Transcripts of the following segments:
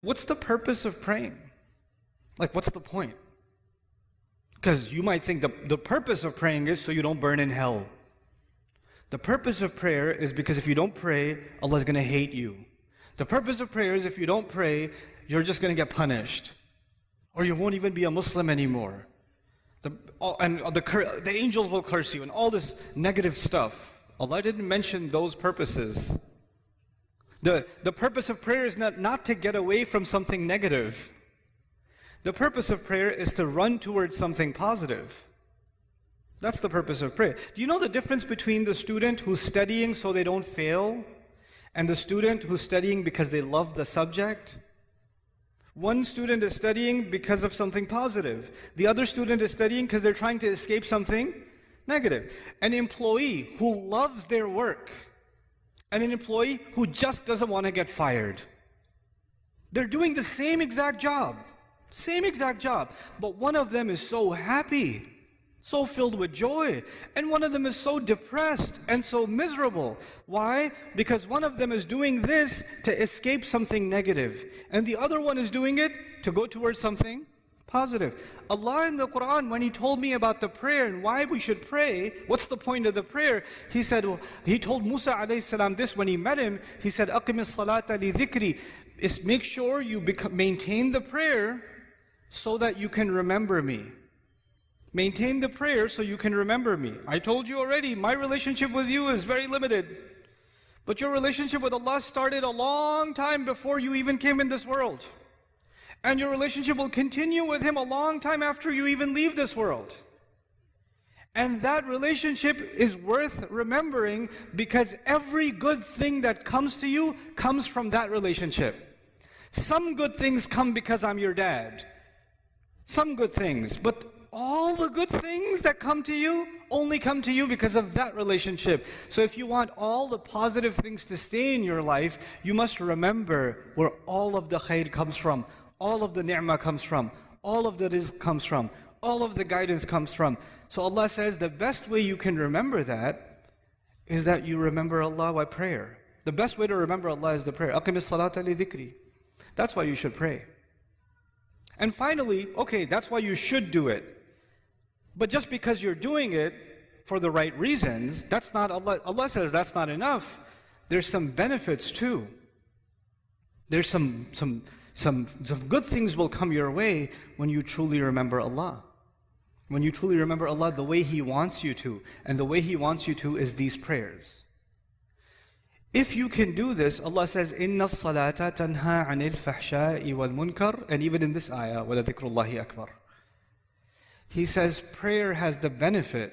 What's the purpose of praying? Like, what's the point? Because you might think the purpose of praying is so you don't burn in hell. The purpose of prayer is because if you don't pray, Allah's going to hate you. The purpose of prayer is if you don't pray, you're just going to get punished. Or you won't even be a Muslim anymore. The angels will curse you and all this negative stuff. Allah didn't mention those purposes. The purpose of prayer is not to get away from something negative. The purpose of prayer is to run towards something positive. That's the purpose of prayer. Do you know the difference between the student who's studying so they don't fail and the student who's studying because they love the subject? One student is studying because of something positive. The other student is studying because they're trying to escape something negative. An employee who loves their work and an employee who just doesn't want to get fired. They're doing the same exact job. Same exact job. But one of them is so happy, so filled with joy, and one of them is so depressed and so miserable. Why? Because one of them is doing this to escape something negative, and the other one is doing it to go towards something positive. Allah in the Quran, when He told me about the prayer and why we should pray, what's the point of the prayer? He said, He told Musa alayhi salam this when he met him. He said, أَقِمِ الصَّلَاةَ لِذِكْرِ is make sure you maintain the prayer so that you can remember me. Maintain the prayer so you can remember me. I told you already, my relationship with you is very limited. But your relationship with Allah started a long time before you even came in this world. And your relationship will continue with Him a long time after you even leave this world. And that relationship is worth remembering because every good thing that comes to you comes from that relationship. Some good things come because I'm your dad. Some good things, but all the good things that come to you only come to you because of that relationship. So if you want all the positive things to stay in your life, you must remember where all of the khair comes from, all of the ni'mah comes from, all of the rizq comes from, all of the guidance comes from. So Allah says the best way you can remember that is that you remember Allah by prayer. The best way to remember Allah is the prayer. أَقِمِ الصَّلَاةَ لِذِكْرِ. That's why you should pray. And finally, okay, that's why you should do it. But just because you're doing it for the right reasons, that's not Allah. Allah says that's not enough. There's some benefits too. There's some good things will come your way when you truly remember Allah. When you truly remember Allah the way He wants you to. And the way He wants you to is these prayers. If you can do this, Allah says, إِنَّ الصَّلَاةَ تَنْهَى عَنِ الْفَحْشَاءِ وَالْمُنْكَرِ. And even in this ayah, وَلَذِكْرُ اللَّهِ أَكْبَرُ. He says prayer has the benefit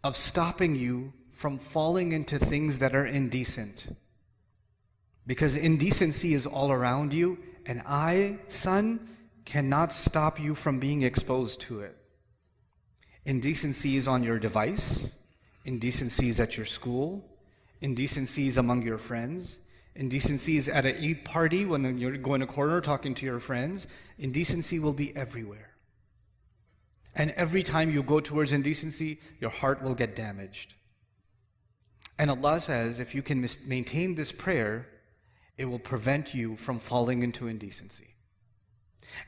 of stopping you from falling into things that are indecent. Because indecency is all around you, and I, son, cannot stop you from being exposed to it. Indecency is on your device. Indecency is at your school. Indecency is among your friends. Indecency is at an Eid party when you're going to a corner talking to your friends. Indecency will be everywhere. And every time you go towards indecency, your heart will get damaged. And Allah says, if you can maintain this prayer, it will prevent you from falling into indecency.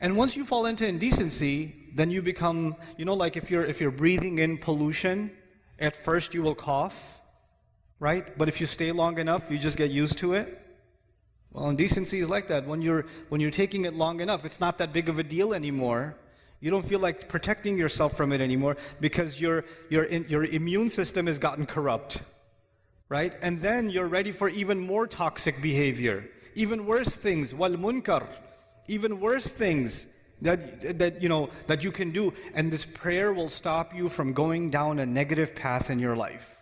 And once you fall into indecency, then you become, like if you're breathing in pollution, at first you will cough, right? But if you stay long enough, you just get used to it. Well, indecency is like that. When you're taking it long enough, it's not that big of a deal anymore. You don't feel like protecting yourself from it anymore because your immune system has gotten corrupt, right? And then you're ready for even more toxic behavior, even worse things, wal munkar, even worse things that you can do. And this prayer will stop you from going down a negative path in your life.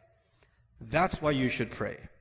That's why you should pray.